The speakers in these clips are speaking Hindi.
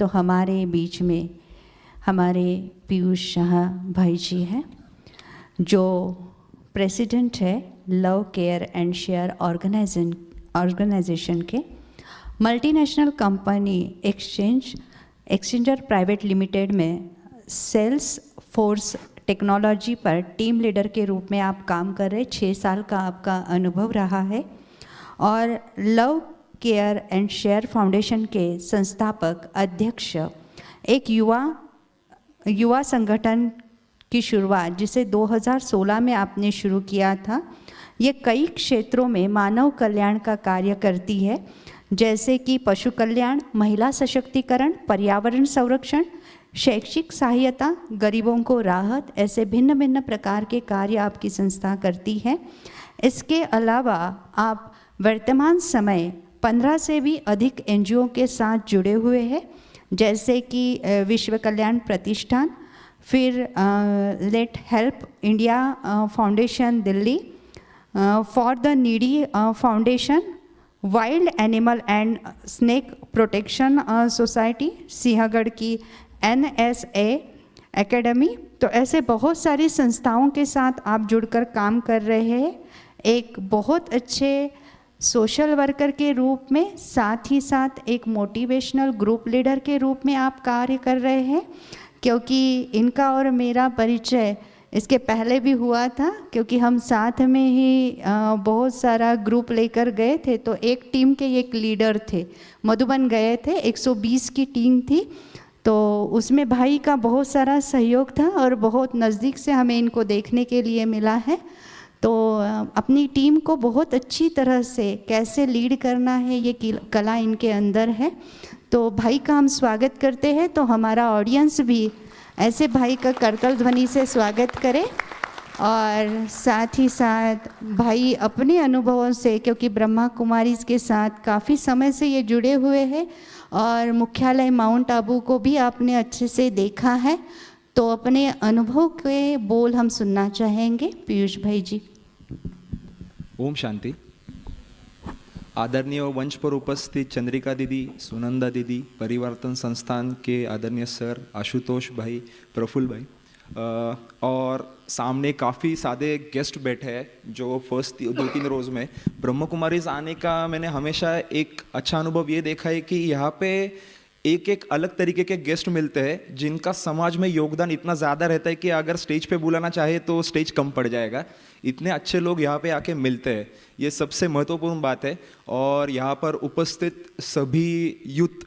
तो हमारे बीच में हमारे पीयूष शाह भाई जी हैं, जो प्रेसिडेंट है love care and share organisation के। Multinational company Exchanger private limited में सेल्स फोर्स टेक्नोलॉजी पर टीम लीडर के रूप में आप काम कर रहे, 6 साल का आपका अनुभव रहा है। और love care and share foundation के संस्थापक अध्यक्ष, एक युवा संगठन की शुरुआत जिसे 2016 में आपने शुरू किया था। ये कई क्षेत्रों में मानव कल्याण का कार्य करती है, जैसे कि पशु कल्याण, महिला सशक्तिकरण, पर्यावरण संरक्षण, शैक्षिक सहायता, गरीबों को राहत, ऐसे भिन्न भिन्न प्रकार के कार्य आपकी संस्था करती है। इसके अलावा आप वर्तमान समय 15 से भी अधिक NGO के साथ जुड़े हुए हैं, जैसे कि विश्व कल्याण प्रतिष्ठान, फिर let help India foundation Delhi, for the needy foundation, wild animal and snake protection society, Sinhagad की NSA एकेडमी। तो ऐसे बहुत सारी संस्थाओं के साथ आप जुड़कर काम कर रहे हैं, एक बहुत अच्छे सोशल वर्कर के रूप में, साथ ही साथ एक मोटिवेशनल ग्रुप लीडर के रूप में आप कार्य कर रहे हैं। क्योंकि इनका और मेरा परिचय इसके पहले भी हुआ था, क्योंकि हम साथ में ही बहुत सारा ग्रुप लेकर गए थे। तो एक टीम के एक लीडर थे, मधुबन गए थे, 120 की टीम थी। तो उसमें भाई का बहुत सारा सहयोग था और बहुत नज़दीक से हमें इनको देखने के लिए मिला है। तो अपनी टीम को बहुत अच्छी तरह से कैसे लीड करना है, ये कला इनके अंदर है। तो भाई का हम स्वागत करते हैं, तो हमारा ऑडियंस भी ऐसे भाई का करतल ध्वनि से स्वागत करे। और साथ ही साथ भाई अपने अनुभवों से, क्योंकि ब्रह्मा कुमारीज़ के साथ काफ़ी समय से ये जुड़े हुए हैं और मुख्यालय माउंट आबू को भी आपने अच्छे से देखा है, तो अपने अनुभव के बोल हम सुनना चाहेंगे। पीयूष भाई जी। ओम शांति। आदरणीय मंच पर उपस्थित चंद्रिका दीदी, सुनंदा दीदी, परिवर्तन संस्थान के आदरणीय सर आशुतोष भाई, प्रफुल्ल भाई, और सामने काफ़ी सादे गेस्ट बैठे हैं जो फर्स्ट 2-3 रोज़ में ब्रह्म कुमारीज़ आने का मैंने हमेशा एक अच्छा अनुभव ये देखा है कि यहाँ पे एक अलग तरीके के गेस्ट मिलते हैं जिनका समाज में योगदान इतना ज़्यादा रहता है कि अगर स्टेज पे बुलाना चाहे तो स्टेज कम पड़ जाएगा। इतने अच्छे लोग यहाँ पे आके मिलते हैं, ये सबसे महत्वपूर्ण बात है। और यहाँ पर उपस्थित सभी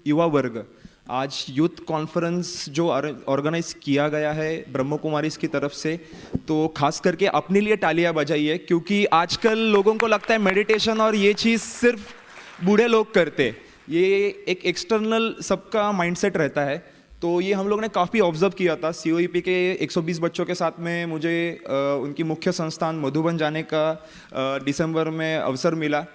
युवा वर्ग, आज यूथ कॉन्फ्रेंस जो ऑर्गेनाइज किया गया है ब्रह्म कुमारीज़ की तरफ से, तो खास करके अपने लिए तालियां बजाइए, क्योंकि आजकल लोगों को लगता है मेडिटेशन और ये चीज़ सिर्फ बूढ़े लोग करते, ये एक एक्सटर्नल सबका माइंडसेट रहता है। तो ये हम लोग ने काफ़ी ऑब्जर्व किया था। COEP के 120 बच्चों के साथ में मुझे उनकी मुख्य संस्थान मधुबन जाने का दिसंबर में अवसर मिला।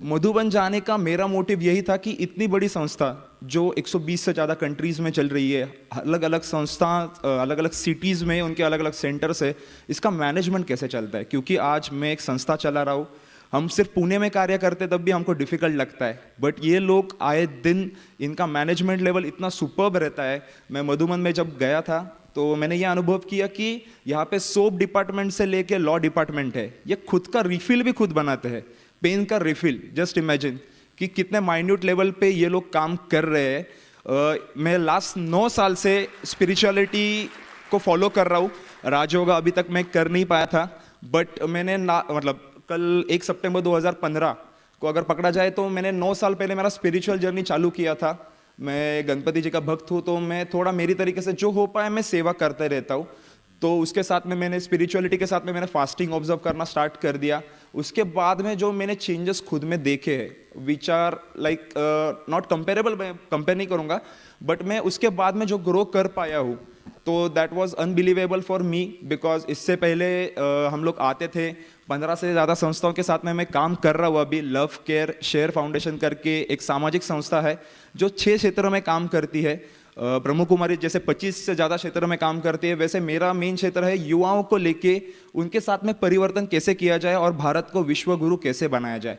मधुबन जाने का मेरा मोटिव यही था कि इतनी बड़ी संस्था जो 120 से ज़्यादा कंट्रीज़ में चल रही है, अलग अलग संस्था, अलग अलग सिटीज़ में उनके अलग अलग सेंटर्स है, इसका मैनेजमेंट कैसे चलता है। क्योंकि आज मैं एक संस्था चला रहा हूँ, हम सिर्फ पुणे में कार्य करते तब भी हमको डिफ़िकल्ट लगता है, बट ये लोग आए दिन इनका मैनेजमेंट लेवल इतना सुपर्ब रहता है। मैं मधुबन में जब गया था तो मैंने ये अनुभव किया कि यहाँ पे सोप डिपार्टमेंट से लेके लॉ डिपार्टमेंट है, ये खुद का रिफिल भी खुद बनाते हैं, पेन का रिफिल। जस्ट इमेजिन कि कितने माइन्यूट लेवल पे ये लोग काम कर रहे हैं। मैं लास्ट 9 साल से स्पिरिचुअलिटी को फॉलो कर रहा हूँ। राजयोगा अभी तक मैं कर नहीं पाया था, बट मैंने कल 1 सितंबर 2015 को अगर पकड़ा जाए तो मैंने 9 साल पहले मेरा स्पिरिचुअल जर्नी चालू किया था। मैं गणपति जी का भक्त हूँ, तो मैं थोड़ा मेरी तरीके से जो हो पाए मैं सेवा करते रहता हूँ। तो उसके साथ में मैंने स्पिरिचुअलिटी के साथ में मैंने फास्टिंग ऑब्जर्व करना स्टार्ट कर दिया। उसके बाद में जो मैंने चेंजेस खुद में देखे हैं, which are like not comparable, मैं कंपेयर नहीं करूँगा, बट मैं उसके बाद में जो ग्रो कर पाया हूँ, तो that was unbelievable for me. Because इससे पहले हम लोग आते थे, 15 से ज़्यादा संस्थाओं के साथ में मैं काम कर रहा हूँ। अभी लव केयर शेयर फाउंडेशन करके एक सामाजिक संस्था है जो 6 क्षेत्रों में काम करती है। ब्रह्म कुमारी जैसे 25 से ज़्यादा क्षेत्रों में काम करती है, वैसे मेरा मेन क्षेत्र है युवाओं को लेके उनके साथ में परिवर्तन कैसे किया जाए और भारत को विश्व गुरु कैसे बनाया जाए।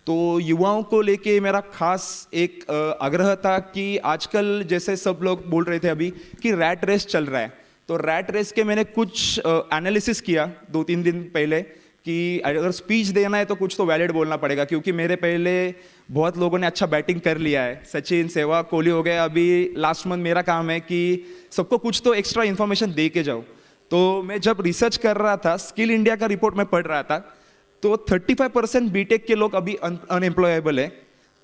तो युवाओं को लेके मेरा खास एक आग्रह था कि आजकल जैसे सब लोग बोल रहे थे अभी कि रैट रेस चल रहा है, तो रैट रेस के मैंने कुछ एनालिसिस किया 2-3 दिन पहले कि अगर स्पीच देना है तो कुछ तो वैलिड बोलना पड़ेगा, क्योंकि मेरे पहले बहुत लोगों ने अच्छा बैटिंग कर लिया है, सचिन, सहवाग, कोहली हो गए। अभी लास्ट मंथ मेरा काम है कि सबको कुछ तो एक्स्ट्रा इन्फॉर्मेशन दे के जाओ। तो मैं जब रिसर्च कर रहा था, स्किल इंडिया का रिपोर्ट में पढ़ रहा था, तो 35% बीटेक के लोग अभी अनएम्प्लॉयबल है,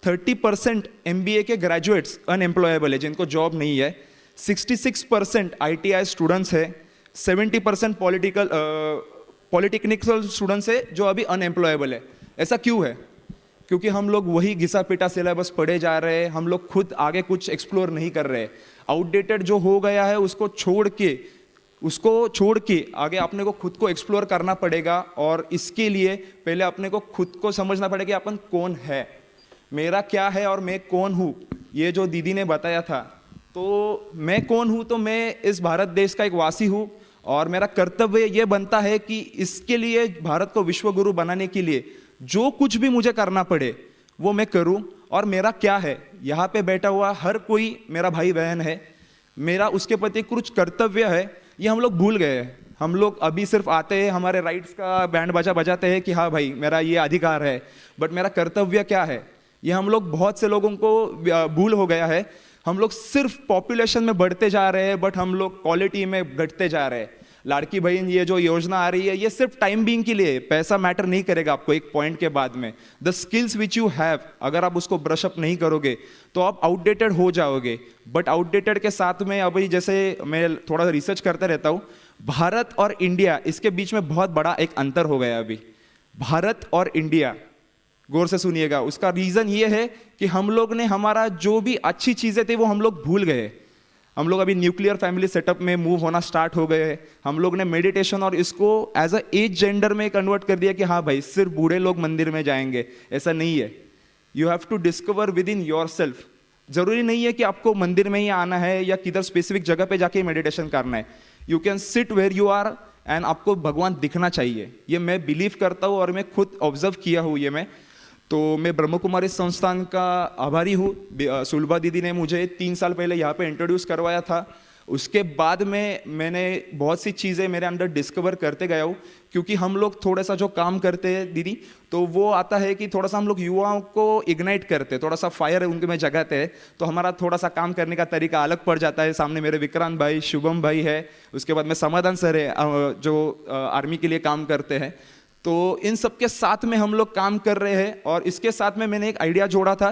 30% एमबीए के ग्रेजुएट्स अनएम्प्लॉयबल है जिनको जॉब नहीं है, 66% आईटीआई स्टूडेंट्स है, 70% पॉलिटेक्निकल स्टूडेंट्स है जो अभी अनएम्प्लॉयबल है। ऐसा क्यों है? क्योंकि हम लोग वही घिसा पिटा सिलेबस पढ़े जा रहे हैं, हम लोग खुद आगे कुछ एक्सप्लोर नहीं कर रहे। आउटडेटेड जो हो गया है उसको छोड़ के आगे अपने को खुद को एक्सप्लोर करना पड़ेगा, और इसके लिए पहले अपने को खुद को समझना पड़ेगा कि अपन कौन है, मेरा क्या है और मैं कौन हूँ। ये जो दीदी ने बताया था, तो मैं कौन हूँ, तो मैं इस भारत देश का एक वासी हूँ, और मेरा कर्तव्य ये बनता है कि इसके लिए भारत को विश्व गुरु बनाने के लिए जो कुछ भी मुझे करना पड़े वो मैं करूं। और मेरा क्या है, यहाँ पे बैठा हुआ हर कोई मेरा भाई बहन है, मेरा उसके प्रति कुछ कर्तव्य है, ये हम लोग भूल गए हैं। हम लोग अभी सिर्फ आते हैं, हमारे राइट्स का बैंड बाजा बजाते हैं कि हाँ भाई मेरा ये अधिकार है, बट मेरा कर्तव्य क्या है ये हम लोग, बहुत से लोगों को भूल हो गया है। हम लोग सिर्फ पॉपुलेशन में बढ़ते जा रहे हैं, बट हम लोग क्वालिटी में घटते जा रहे हैं। लाड़की बहन ये जो योजना आ रही है, ये सिर्फ टाइम बीइंग के लिए, पैसा मैटर नहीं करेगा आपको एक पॉइंट के बाद में। The skills which you have, अगर आप उसको ब्रश अप नहीं करोगे तो आप आउटडेटेड हो जाओगे। बट आउटडेटेड के साथ में अभी जैसे मैं थोड़ा रिसर्च करते रहता हूँ, भारत और इंडिया, इसके बीच में बहुत बड़ा एक अंतर हो गया अभी। भारत और इंडिया, गौर से सुनिएगा, उसका रीजन ये है कि हम लोग ने हमारा जो भी अच्छी चीजें थी वो हम लोग भूल गए। हम लोग अभी न्यूक्लियर फैमिली सेटअप में मूव होना स्टार्ट हो गए। हम लोग ने मेडिटेशन और इसको एज अ एज जेंडर में कन्वर्ट कर दिया कि हाँ भाई सिर्फ बूढ़े लोग मंदिर में जाएंगे, ऐसा नहीं है। You have to discover within yourself. जरूरी नहीं है कि आपको मंदिर में ही आना है या किधर स्पेसिफिक जगह पे जाके मेडिटेशन करना है। You can sit where you are and आपको भगवान दिखना चाहिए। ये मैं बिलीव करता हूँ और मैं खुद ऑब्जर्व किया हूँ ये मैं ब्रह्म कुमारी संस्थान का आभारी हूँ। सुलभा दीदी ने मुझे 3 साल पहले यहाँ पे इंट्रोड्यूस करवाया था। उसके बाद में मैंने बहुत सी चीज़ें मेरे अंदर डिस्कवर करते गया हूँ, क्योंकि हम लोग थोड़ा सा जो काम करते हैं दीदी, तो वो आता है कि थोड़ा सा हम लोग युवाओं को इग्नाइट करते, थोड़ा सा फायर उनके में जगाते हैं, तो हमारा थोड़ा सा काम करने का तरीका अलग पड़ जाता है। सामने मेरे विक्रांत भाई, शुभम भाई है, उसके बाद में समाधान सर है जो आर्मी के लिए काम करते हैं। तो इन सब के साथ में हम लोग काम कर रहे हैं, और इसके साथ में मैंने एक आइडिया जोड़ा था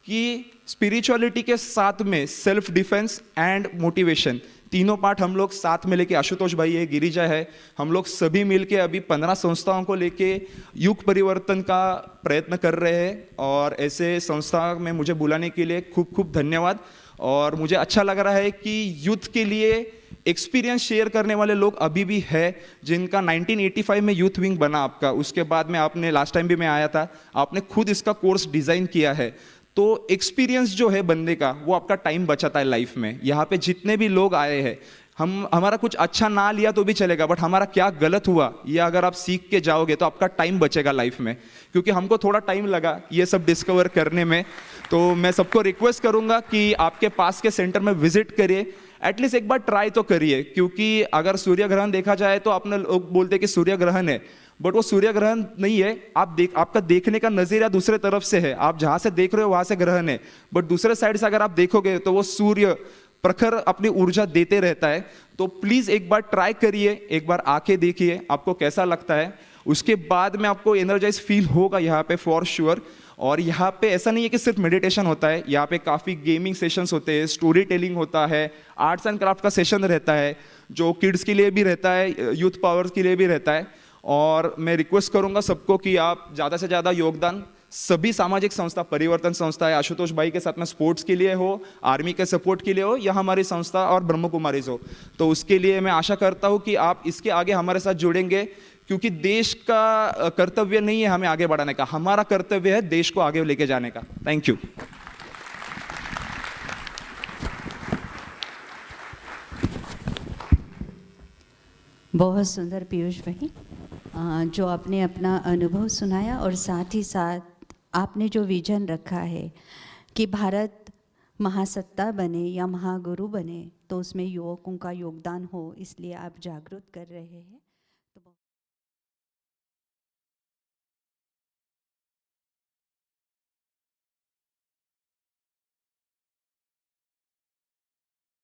कि स्पिरिचुअलिटी के साथ में सेल्फ डिफेंस एंड मोटिवेशन, तीनों पार्ट हम लोग साथ में लेके, आशुतोष भाई है, गिरिजा है, हम लोग सभी मिलके अभी 15 संस्थाओं को लेके युग परिवर्तन का प्रयत्न कर रहे हैं। और ऐसे संस्था में मुझे बुलाने के लिए खूब खूब धन्यवाद। और मुझे अच्छा लग रहा है कि यूथ के लिए एक्सपीरियंस शेयर करने वाले लोग अभी भी है, जिनका 1985 में यूथ विंग बना आपका, उसके बाद में आपने, लास्ट टाइम भी मैं आया था, आपने खुद इसका कोर्स डिजाइन किया है। तो एक्सपीरियंस जो है बंदे का, वो आपका टाइम बचाता है लाइफ में। यहाँ पे जितने भी लोग आए हैं, हमारा कुछ अच्छा ना लिया तो भी चलेगा, बट हमारा क्या गलत हुआ ये अगर आप सीख के जाओगे तो आपका टाइम बचेगा लाइफ में। क्योंकि हमको थोड़ा टाइम लगा ये सब डिस्कवर करने में। तो मैं सबको रिक्वेस्ट करूंगा कि आपके पास के सेंटर में विजिट करिए, एटलीस्ट एक बार ट्राई तो करिए। क्योंकि अगर सूर्य ग्रहण देखा जाए तो आपने लोग बोलते हैं कि सूर्य ग्रहण है, बट वो सूर्य ग्रहण नहीं है। आपका देखने का नजरिया दूसरे तरफ से है, आप जहां से देख रहे हो वहां से ग्रहण है, बट दूसरे साइड से अगर आप देखोगे तो वो सूर्य प्रखर अपनी ऊर्जा देते रहता है। तो प्लीज एक बार ट्राई करिए, एक बार आके देखिए आपको कैसा लगता है। उसके बाद में आपको एनर्जाइज फील होगा यहाँ पे फॉर श्योर। और यहाँ पे ऐसा नहीं है कि सिर्फ मेडिटेशन होता है, यहाँ पे काफ़ी गेमिंग सेशंस होते हैं, स्टोरी टेलिंग होता है, आर्ट्स एंड क्राफ्ट का सेशन रहता है जो किड्स के लिए भी रहता है, यूथ पावर्स के लिए भी रहता है। और मैं रिक्वेस्ट करूँगा सबको कि आप ज़्यादा से ज़्यादा योगदान सभी सामाजिक संस्था, परिवर्तन संस्था है, आशुतोष भाई के साथ में स्पोर्ट्स के लिए हो, आर्मी के सपोर्ट के लिए हो, या हमारी संस्था और ब्रह्म कुमारीज हो, तो उसके लिए मैं आशा करता हूँ कि आप इसके आगे हमारे साथ जुड़ेंगे। क्योंकि देश का कर्तव्य नहीं है हमें आगे बढ़ाने का, हमारा कर्तव्य है देश को आगे लेके जाने का। Thank you. बहुत सुंदर पीयूष भाई, जो आपने अपना अनुभव सुनाया और साथ ही साथ आपने जो विजन रखा है कि भारत महासत्ता बने या महागुरु बने, तो उसमें युवकों का योगदान हो, इसलिए आप जागरूक कर रहे हैं।